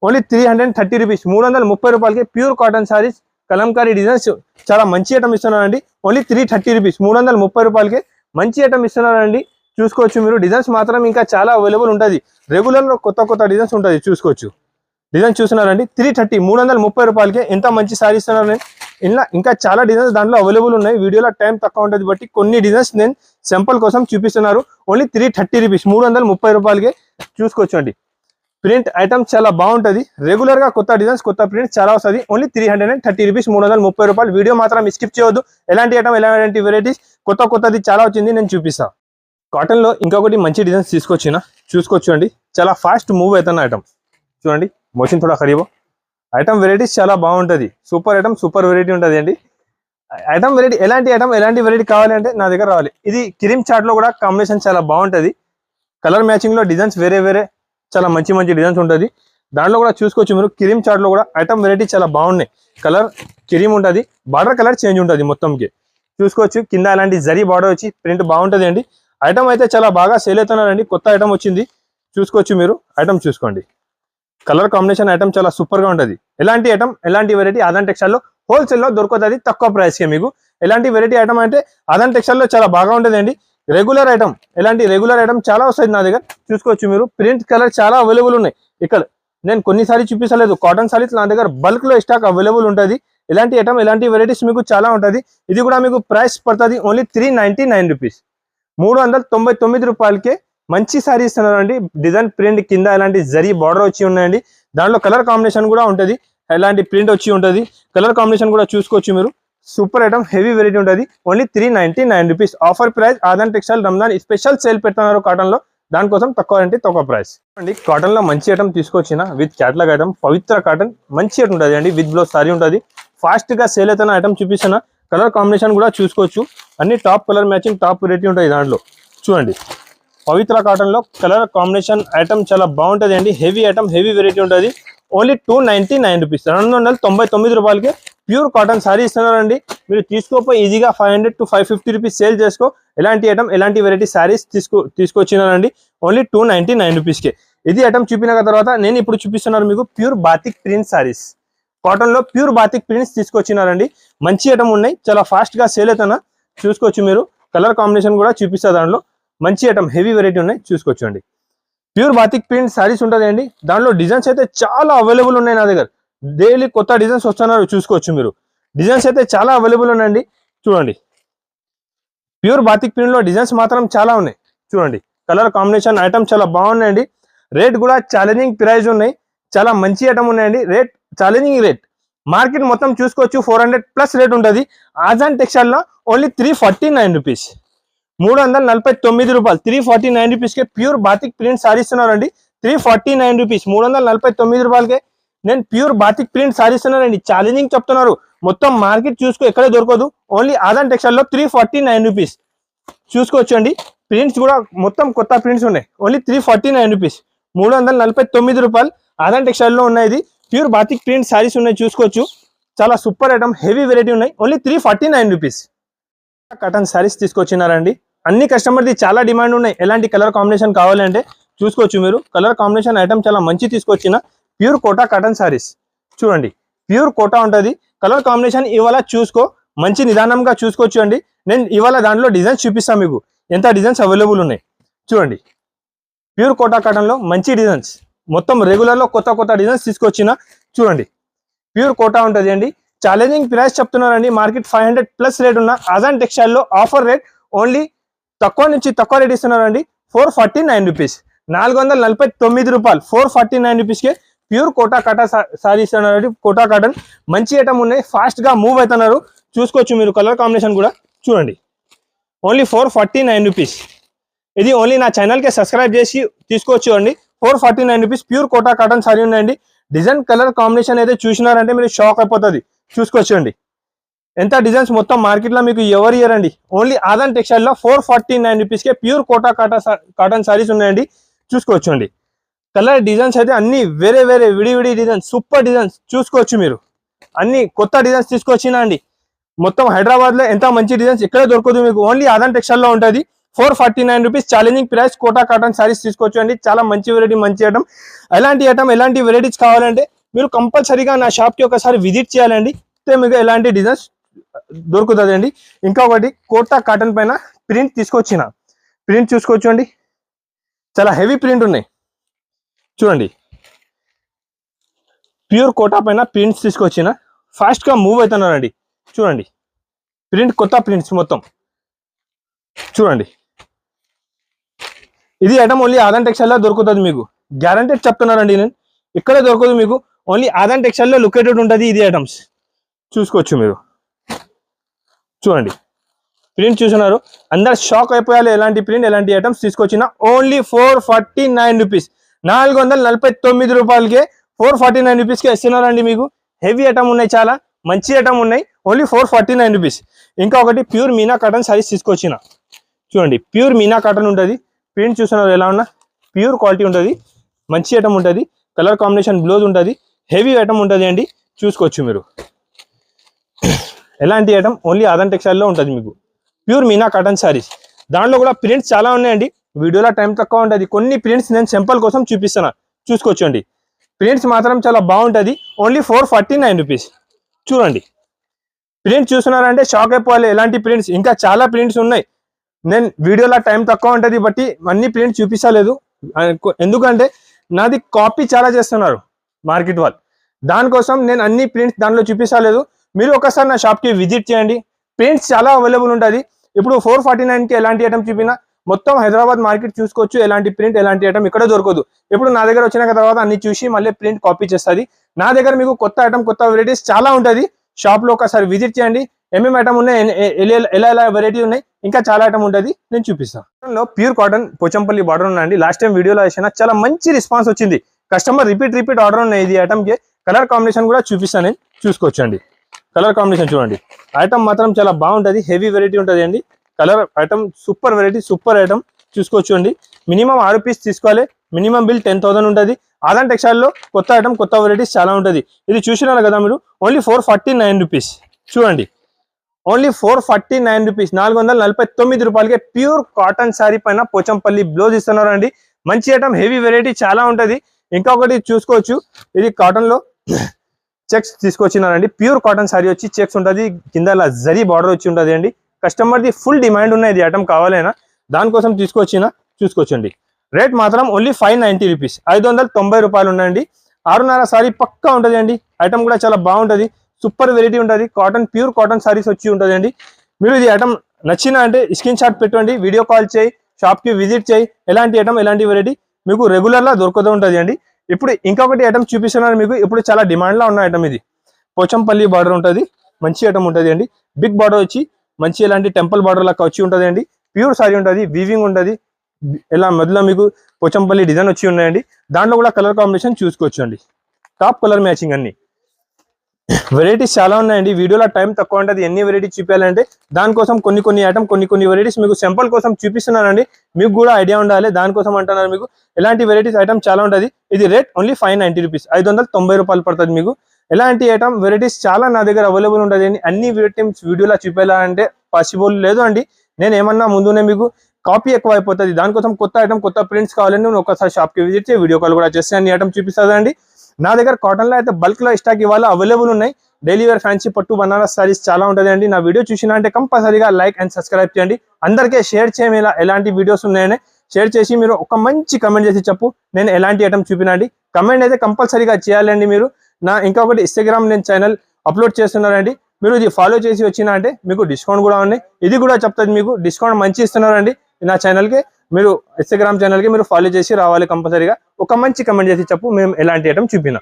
ఓన్లీ 330 రూపీస్, 330 రూపాయలకి pure cotton saris Kalamkari designs చాలా మంచి ఐటమ్ ఇస్తున్నారండి. ఓన్లీ 330 రూపీస్, 330 రూపాయలకి మంచి ఐటమ్ ఇస్తున్నారండి. చూసుకోవచ్చు మీరు. డిజైన్స్ మాత్రం ఇంకా చాలా అవైలబుల్ ఉంటుంది. రెగ్యులర్లో కొత్త డిజైన్స్ ఉంటుంది. చూసుకోవచ్చు డిజైన్ చూస్తున్నారండి. 330, 330 రూపాయలకి ఎంత మంచి సారీ ఇస్తున్నారు. ఇలా ఇంకా చాలా డిజైన్స్ దాంట్లో అవైలబుల్ ఉన్నాయి. వీడియోలో టైం తక్కువ ఉంటుంది బట్టి కొన్ని డిజైన్స్ నేను సింపుల్ కోసం చూపిస్తున్నారు. ఓన్లీ 330 రూపీస్, 330 రూపాయలకి చూసుకోవచ్చు అండి. ప్రింట్ ఐటమ్ చాలా బాగుంటుంది. రెగ్యులర్గా కొత్త డిజైన్స్ కొత్త ప్రింట్ చాలా వస్తుంది. ఓన్లీ 330 రూపీస్, 330 రూపాయలు. వీడియో మాత్రం స్కిప్ చేయవద్దు. ఎలాంటి ఐటమ్ ఎలాంటి వెరైటీస్ కొత్తది చాలా వచ్చింది నేను చూపిస్తాను. కాటన్లో ఇంకొకటి మంచి డిజైన్స్ తీసుకొచ్చిన చూసుకోవచ్చు అండి. చాలా ఫాస్ట్ మూవ్ అవుతున్న ఐటమ్ చూడండి. మోషన్ థోడా ఖరీబో. ఐటమ్ వెరైటీస్ చాలా బాగుంటుంది. సూపర్ ఐటమ్, సూపర్ వెరైటీ ఉంటుంది అండి. ఐటమ్ వెరైటీ ఎలాంటి వెరైటీ కావాలి అంటే నా దగ్గర రావాలి. ఇది క్రీమ్ చార్ట్లో కూడా కాంబినేషన్ చాలా బాగుంటుంది. కలర్ మ్యాచింగ్లో డిజైన్స్ వేరే చాలా మంచి డిజైన్స్ ఉంటుంది. దాంట్లో కూడా చూసుకోవచ్చు మీరు. క్రీమ్ చార్ట్లో కూడా ఐటమ్ వెరైటీ చాలా బాగున్నాయి. కలర్ క్రీమ్ ఉంటుంది, బార్డర్ కలర్ చేంజ్ ఉంటుంది మొత్తంకి. చూసుకోవచ్చు కింద అలాంటి జరీ బార్డర్ వచ్చి ప్రింట్ బాగుంటుంది అండి. ఐటమ్ అయితే చాలా బాగా సేల్ అవుతున్నారండి. కొత్త ఐటమ్ వచ్చింది. చూసుకోవచ్చు మీరు. ఐటమ్ చూసుకోండి. కలర్ కాంబినేషన్ ఐటమ్ చాలా సూపర్గా ఉంటుంది. ఎలాంటి ఐటమ్ ఎలాంటి వెరైటీ ఆదాన్ టెక్స్టైల్లో హోల్సేల్లో దొరుకుతుంది తక్కువ ప్రైస్కి మీకు. ఎలాంటి వెరైటీ ఐటమ్ అంటే ఆదాన్ టెక్స్టైల్లో చాలా బాగా ఉంటుంది అండి. రెగ్యులర్ ఐటమ్ చాలా వస్తుంది నా దగ్గర. చూసుకోవచ్చు మీరు. ప్రింట్ కలర్ చాలా అవైలబుల్ ఉన్నాయి. ఇక్కడ నేను కొన్నిసారి చూపించలేదు. కాటన్ సారీస్ నా దగ్గర బల్క్లో స్టాక్ అవైలబుల్ ఉంటుంది. ఎలాంటి ఐటమ్ ఎలాంటి వెరైటీస్ మీకు చాలా ఉంటుంది. ఇది కూడా మీకు ప్రైస్ పడుతుంది ఓన్లీ 399 రూపీస్, 399 రూపాయలకే మంచి సారీ ఇస్తున్నారు అండి. డిజైన్ ప్రింట్ కింద ఎలాంటి జరీ బార్డర్ వచ్చి ఉన్నాయండి. దాంట్లో కలర్ కాంబినేషన్ కూడా ఉంటుంది. ఎలాంటి ప్రింట్ వచ్చి ఉంటుంది. కలర్ కాంబినేషన్ కూడా చూసుకోవచ్చు మీరు. సూపర్ ఐటమ్ హెవీ వెరైటీ ఉంటుంది. Only 399 rupees. Offer price. Aadan textile Ramzan special sale పెడుతున్నారు కాటన్లో. దానికోసం తక్కువ ప్రైస్ అండి. కాటన్లో మంచి ఐటమ్ తీసుకొచ్చిన with catalogue item. Pavitra cotton మంచి ఐటమ్ ఉంటుంది అండి. విత్ బ్లౌజ్ సారీ ఉంటుంది. ఫాస్ట్గా సేల్ అవుతున్న ఐటమ్ చూపిస్తున్నా. కలర్ కాంబినేషన్ కూడా చూసుకోవచ్చు. అన్ని top colour matching top variety ఉంటుంది దాంట్లో. చూడండి పవిత్ర కాటన్లో కలర్ కాంబినేషన్ ఐటమ్ చాలా బాగుంటుంది అండి. హెవీ ఐటమ్ హెవీ వెరైటీ ఉంటుంది. ఓన్లీ 299 రూపీస్, 299 రూపాయలకి ప్యూర్ కాటన్ సారీ ఇస్తున్నారండి. మీరు తీసుకోపోయి ఈజీగా 500 to 550 రూపీస్ సేల్ చేసుకో. ఎలాంటి ఐటమ్ ఎలాంటి వెరైటీ సారీస్ తీసుకొచ్చినారండి. ఓన్లీ 299 రూపీస్కే. ఇది ఐటమ్ చూపిన తర్వాత నేను ఇప్పుడు చూపిస్తున్నాను మీకు ప్యూర్ బాతిక్ ప్రింట్ సారీస్. కాటన్లో ప్యూర్ బాతిక్ ప్రింట్స్ తీసుకొచ్చినారండి. మంచి ఐటమ్ ఉన్నాయి. చాలా ఫాస్ట్గా సేల్ అవుతున్నా. చూసుకోవచ్చు మీరు. కలర్ కాంబినేషన్ కూడా చూపిస్తా. దాంట్లో మంచి ఐటమ్ హెవీ వెరైటీ ఉన్నాయి. చూసుకోవచ్చండి. ప్యూర్ బాతిక్ ప్రింట్ సారీస్ ఉంటుంది అండి. దాంట్లో డిజైన్స్ అయితే చాలా అవైలబుల్ ఉన్నాయి నా దగ్గర. డైలీ కొత్త డిజైన్స్ వస్తున్నారు. చూసుకోవచ్చు మీరు. డిజైన్స్ అయితే చాలా అవైలబుల్ ఉన్నాయండి. చూడండి ప్యూర్ బాతిక్ ప్రింట్లో డిజైన్స్ మాత్రం చాలా ఉన్నాయి. చూడండి కలర్ కాంబినేషన్ ఐటమ్ చాలా బాగున్నాయండి. రేట్ కూడా ఛాలెంజింగ్ ప్రైస్ ఉన్నాయి. చాలా మంచి ఐటమ్ ఉన్నాయండి. Rate challenging rate. మార్కెట్ మొత్తం చూసుకోవచ్చు 400+ రేట్ ఉంటుంది. ఆజాన్ టెక్స్టైల్లో ఓన్లీ 349 రూపీస్, 349 రూపాయలు. 349 రూపీస్కే ప్యూర్ బాతిక్ ప్రింట్ సారీ ఇస్తున్నారండి. 349 రూపీస్, 349 రూపాయలకే నేను ప్యూర్ బాతిక్ ప్రింట్ సారీ ఇస్తున్నానండి. ఛాలెంజింగ్ చెప్తున్నారు. మొత్తం మార్కెట్ చూసుకో ఎక్కడే దొరకదు. ఓన్లీ ఆదాన్ టెక్స్టైల్లో 349 రూపీస్. చూసుకోవచ్చు అండి. ప్రింట్స్ కూడా మొత్తం కొత్త ప్రింట్స్ ఉన్నాయి. ఓన్లీ 349 రూపీస్, 349 రూపాయలు. ఆదాన్ టెక్స్టైల్లో ఉన్నాయి. ఇది ప్యూర్ బాతిక్ ప్రింట్ సారీస్ ఉన్నాయి. చూసుకోవచ్చు. చాలా సూపర్ ఐటమ్ హెవీ వెరైటీ ఉన్నాయి. Only 349 rupees. కాటన్ సారీస్ తీసుకొచ్చినారండి. అన్ని కస్టమర్ది చాలా డిమాండ్ ఉన్నాయి. ఎలాంటి కలర్ కాంబినేషన్ కావాలంటే చూసుకోవచ్చు మీరు. కలర్ కాంబినేషన్ ఐటమ్ చాలా మంచి తీసుకొచ్చిన ప్యూర్ కోటా కాటన్ సారీస్. చూడండి ప్యూర్ కోటా ఉంటుంది. కలర్ కాంబినేషన్ ఇవాళ చూసుకో. మంచి నిదానంగా చూసుకోవచ్చు అండి. నేను ఇవాళ దాంట్లో డిజైన్స్ చూపిస్తాను మీకు. ఎంత డిజైన్స్ అవైలబుల్ ఉన్నాయి చూడండి. ప్యూర్ కోటా కాటన్లో మంచి డిజైన్స్ మొత్తం రెగ్యులర్లో కొత్త డిజైన్స్ తీసుకొచ్చిన. చూడండి ప్యూర్ కోటా ఉంటుంది అండి. ఛాలెంజింగ్ ప్రైస్ చెప్తున్నారండి. మార్కెట్ 500+ రేట్ ఉన్న ఆజాన్ టెక్స్టైల్లో ఆఫర్ రేట్ ఓన్లీ తక్కువ నుంచి తక్కువ రేట్ ఇస్తున్నారండి. 449 రూపీస్, 449 రూపాయలు. 449 రూపీస్కే ప్యూర్ కోటా కాటన్ సారీ ఇస్తున్నారండి. కోటా కాటన్ మంచి ఐటమ్ ఉన్నాయి. ఫాస్ట్గా మూవ్ అవుతున్నారు. చూసుకోవచ్చు మీరు. కలర్ కాంబినేషన్ కూడా చూడండి. Only 449 rupees. ఇది ఓన్లీ నా ఛానల్కి సబ్స్క్రైబ్ చేసి తీసుకోవచ్చు అండి. 449 rupees pure Kota cotton sari ఉన్నాయండి. డిజైన్ కలర్ కాంబినేషన్ అయితే చూసినారంటే మీరు షాక్ అయిపోతుంది. చూసుకోవచ్చు అండి. ఎంత డిజైన్స్ మొత్తం మార్కెట్లో మీకు ఎవరు ఇయరండి. ఓన్లీ ఆదాన్ టెక్స్టైల్లో 449 రూపీస్కే ప్యూర్ కోటా కాటన్ సారీస్ ఉన్నాయండి. చూసుకోవచ్చు అండి. కలర్ డిజైన్స్ అయితే అన్ని వేరే విడి డిజైన్స్ సూపర్ డిజైన్స్ చూసుకోవచ్చు మీరు. అన్ని కొత్త డిజైన్స్ తీసుకొచ్చినా అండి. మొత్తం హైదరాబాద్లో ఎంత మంచి డిజైన్స్ ఎక్కడ దొరకదు మీకు. ఓన్లీ ఆదాన్ టెక్స్టైల్లో ఉంటుంది. 449 rupees challenging price Kota cotton sarees తీసుకోవచ్చు అండి. చాలా మంచి వెరైటీ, మంచి ఐటమ్. ఎలాంటి వెరైటీస్ కావాలంటే మీరు కంపల్సరీగా నా షాప్కి ఒకసారి విజిట్ చేయాలండి. మీకు ఎలాంటి డిజైన్స్ దొరుకుతుంది అండి. ఇంకా ఒకటి కోటా కాటన్ పైన ప్రింట్ తీసుకొచ్చిన ప్రింట్ చూసుకోవచ్చండి. చాలా హెవీ ప్రింట్ ఉన్నాయి చూడండి. ప్యూర్ కోటా పైన ప్రింట్స్ తీసుకొచ్చిన ఫాస్ట్గా మూవ్ అవుతున్నారండి. చూడండి ప్రింట్, కొత్త ప్రింట్స్ మొత్తం చూడండి. ఇది ఐటమ్ ఓన్లీ ఆదాన్ టెక్స్టైల్లో దొరుకుతుంది మీకు, గ్యారంటెడ్ చెప్తున్నారండి నేను. ఇక్కడే దొరకదు మీకు, ఓన్లీ ఆదాన్ టెక్స్టైల్లో లొకేటెడ్ ఉంటుంది ఇది ఐటమ్స్. చూసుకోవచ్చు మీరు. చూడండి ప్రింట్ చూస్తున్నారు, అందరు షాక్ అయిపోయాలి. ఎలాంటి ప్రింట్, ఎలాంటి ఐటమ్స్ తీసుకొచ్చిన ఓన్లీ 449 రూపీస్, 449 రూపాయలకే 449 రూపీస్కి ఇస్తున్నారండి మీకు. హెవీ ఐటమ్ ఉన్నాయి, చాలా మంచి ఐటమ్ ఉన్నాయి. Only 449 rupees. ఇంకా ఒకటి ప్యూర్ మీనా కాటన్ సారీస్ తీసుకొచ్చిన చూడండి. ప్యూర్ మీనా కాటన్ ఉంటుంది. ప్రింట్ చూస్తున్నారు ఎలా ఉన్నా, ప్యూర్ క్వాలిటీ ఉంటుంది, మంచి ఐటమ్ ఉంటుంది. కలర్ కాంబినేషన్ బ్లౌజ్ ఉంటుంది, హెవీ ఐటమ్ ఉంటుంది అండి. చూసుకోవచ్చు మీరు. ఎలాంటి ఐటమ్ ఓన్లీ ఆదాన్ టెక్స్టైల్లో ఉంటుంది మీకు. ప్యూర్ మీనా కాటన్ సారీస్, దాంట్లో కూడా ప్రింట్స్ చాలా ఉన్నాయండి. వీడియోలో టైం తక్కువ ఉంటుంది, కొన్ని ప్రింట్స్ నేను సింపుల్ కోసం చూపిస్తాను. చూసుకోవచ్చండి. ప్రింట్స్ మాత్రం చాలా బాగుంటుంది. Only 449 rupees. చూడండి ప్రింట్ చూస్తున్నారంటే షాక్ అయిపోవాలి. ఎలాంటి ప్రింట్స్, ఇంకా చాలా ప్రింట్స్ ఉన్నాయి. నేను వీడియోలో టైం తక్కువ ఉంటుంది బట్టి అన్ని ప్రింట్స్ చూపించలేదు, ఎందుకంటే నాది కాపీ చాలా చేస్తున్నారు మార్కెట్ వాళ్ళు. దానికోసం నేను అన్ని ప్రింట్స్ దాంట్లో చూపించలేదు. మీరు ఒకసారి నా షాప్కి విజిట్ చేయండి, ప్రింట్స్ చాలా అవైలబుల్ ఉంటుంది. ఇప్పుడు 449కి ఎలాంటి ఐటమ్ చూపినా మొత్తం హైదరాబాద్ మార్కెట్ చూసుకోవచ్చు. ఎలాంటి ప్రింట్, ఎలాంటి ఐటమ్ ఇక్కడ దొరకదు. ఇప్పుడు నా దగ్గర వచ్చిన తర్వాత అన్ని చూసి మళ్ళీ ప్రింట్ కాపీ చేస్తుంది. నా దగ్గర మీకు కొత్త ఐటమ్, కొత్త వెరైటీస్ చాలా ఉంటుంది. షాప్లో ఒకసారి విజిట్ చేయండి. ఏమేమి ఐటమ్ ఉన్నాయి, ఎలా వెరైటీ ఉన్నాయి, ఇంకా చాలా ఐటమ్ ఉంటుంది, నేను చూపిస్తాను. ప్యూర్ కాటన్ పోచంపల్లి బార్డర్ ఉన్నాయండి. లాస్ట్ టైం వీడియోలో వేసిన చాలా మంచి రెస్పాన్స్ వచ్చింది. కస్టమర్ రిపీట్ ఆర్డర్ ఉన్నాయి ఇది ఐటమ్కి. కలర్ కాంబినేషన్ కూడా చూపిస్తాను నేను, చూసుకోవచ్చండి. కలర్ కాంబినేషన్ చూడండి. ఐటమ్ మాత్రం చాలా బాగుంటుంది, హెవీ వెరైటీ ఉంటుంది అండి. Colour item super variety, super item. చూసుకోవచ్చు అండి. మినిమం 6 పీస్ తీసుకోవాలి. మినిమం బిల్ 10,000 ఉంటుంది. ఆదాన్ టెక్స్టైల్లో కొత్త ఐటమ్, కొత్త వెరైటీస్ చాలా ఉంటుంది. ఇది చూసినారు కదా మీరు. Only 449 rupees. చూడండి ఓన్లీ 449 రూపీస్, 449 రూపాయలకే ప్యూర్ కాటన్ శారీ పైన పోచంపల్లి బ్లౌజ్ ఇస్తున్నారు అండి. మంచి ఐటమ్, హెవీ వెరైటీ చాలా ఉంటుంది. ఇంకొకటి చూసుకోవచ్చు, ఇది కాటన్లో చెక్స్ తీసుకొచ్చినారండి. ప్యూర్ కాటన్ శారీ వచ్చి చెక్స్ ఉంటుంది, కింద జరీ బార్డర్ వచ్చి ఉంటుంది అండి. కస్టమర్ది ఫుల్ డిమాండ్ ఉన్నది ఇది ఐటమ్ కావాలైనా, దానికోసం తీసుకొచ్చిన. చూసుకోవచ్చండి. రేట్ మాత్రం ఓన్లీ 590 రూపీస్, 590 రూపాయలు ఉన్నాయండి. 6.5 సారీ పక్కా ఉంటుంది అండి. ఐటమ్ కూడా చాలా బాగుంటుంది, సూపర్ వెరైటీ ఉంటుంది. కాటన్, ప్యూర్ కాటన్ సారీస్ వచ్చి ఉంటుంది అండి. మీరు ఇది ఐటమ్ నచ్చిన అంటే స్క్రీన్ షాట్ పెట్టండి, వీడియో కాల్ చేయి, షాప్కి విజిట్ చేయి. ఎలాంటి ఐటమ్, ఎలాంటి వెరైటీ మీకు రెగ్యులర్గా దొరుకుతూ ఉంటుంది అండి. ఇప్పుడు ఇంకొకటి ఐటమ్ చూపిస్తున్నాను మీకు. ఇప్పుడు చాలా డిమాండ్లో ఉన్న ఐటమ్ ఇది. పోచంపల్లి బార్డర్ ఉంటుంది, మంచి ఐటమ్ ఉంటుంది అండి. బిగ్ బార్డర్ వచ్చి మంచి ఎలాంటి టెంపుల్ బార్డర్ లాగా వచ్చి ఉంటుంది అండి. ప్యూర్ సారీ ఉంటుంది, వీవింగ్ ఉంటుంది. ఇలా మధ్యలో మీకు పోచంపల్లి డిజైన్ వచ్చి ఉన్నాయండి. దాంట్లో కూడా కలర్ కాంబినేషన్ చూసుకోవచ్చు అండి. టాప్ కలర్ మ్యాచింగ్ అన్ని వెరైటీస్ చాలా ఉన్నాయండి. వీడియోలో టైం తక్కువ ఉంటుంది, ఎన్ని వెరైటీస్ చూపించాలంటే దానికోసం కొన్ని ఐటమ్, కొన్ని వెరైటీస్ మీకు సింపుల్ కోసం చూపిస్తున్నానండి. మీకు కూడా ఐడియా ఉండాలి, దానికోసం అంటున్నారు మీకు. ఎలాంటి వెరైటీస్ ఐటమ్ చాలా ఉంటుంది. ఇది రేట్ ఓన్లీ 590 రూపీస్, 590 రూపాయలు పడుతుంది మీకు. ఎలాంటి ఐటమ్ వెరైటీస్ చాలా నా దగ్గర అవైలబుల్ ఉంటుంది. అన్ని వెరైటీస్ వీడియోలో చూపించాలంటే పాసిబుల్ లేదు అండి. నేను ఏమన్నా ముందునే మీకు కాపీ ఎక్కువ అయిపోతుంది. దానికోసం కొత్త ఐటమ్, కొత్త ప్రింట్స్ కావాలని నేను ఒకసారి షాప్కి విజిట్ చేసి వీడియో కాల్ కూడా చేస్తే అన్ని ఐటమ్ చూపిస్తుందండి. నా దగ్గర కాటన్లో అయితే బల్క్లో స్టాక్ ఇవాళ అవైలబుల్ ఉన్నాయి. డైలీ వేర్ ఫ్యాన్సీ పట్టు బనారస్ సారీస్ చాలా ఉంటుంది అండి. నా వీడియో చూసినా అంటే కంపల్సరీగా లైక్ అండ్ సబ్స్క్రైబ్ చేయండి. అందరికీ షేర్ చేయమే, ఎలాంటి వీడియోస్ ఉన్నాయని షేర్ చేసి మీరు ఒక మంచి కమెంట్ చేసి చెప్పు నేను ఎలాంటి ఐటమ్ చూపినండి. కమెంట్ అయితే కంపల్సరీగా చేయాలండి మీరు. నా ఇంకొకటి ఇన్స్టాగ్రామ్ నేను ఛానల్ అప్లోడ్ చేస్తున్నానండి. మీరు ఇది ఫాలో చేసి వచ్చినా అంటే మీకు డిస్కౌంట్ కూడా ఉన్నాయి. ఇది కూడా చెప్తుంది మీకు డిస్కౌంట్ మంచి ఇస్తున్నారండి నా ఛానల్కి. మీరు ఇన్స్టాగ్రామ్ ఛానల్కి మీరు ఫాలో చేసి రావాలి కంపల్సరీగా. ఒక మంచి కమెంట్ చేసి చెప్పు మేము ఎలాంటి ఐటమ్ చూపినా.